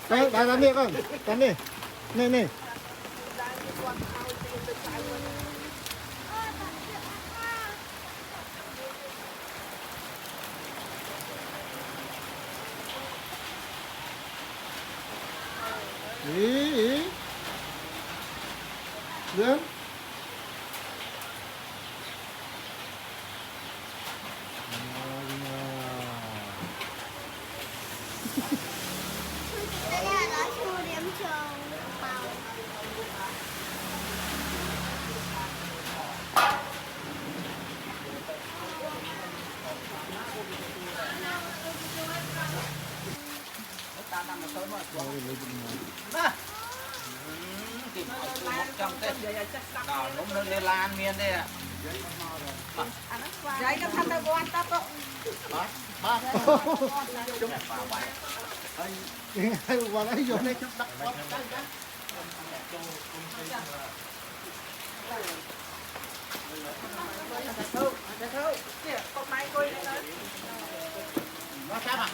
đây đánh đi con đánh đi này này ý Dương trong cái đỏ nó lên lan miên đây ạ. Đấy cái thằng này quan tâm đó. Ba. Hai vào đấy vô đây chút đất. Nó sao mà?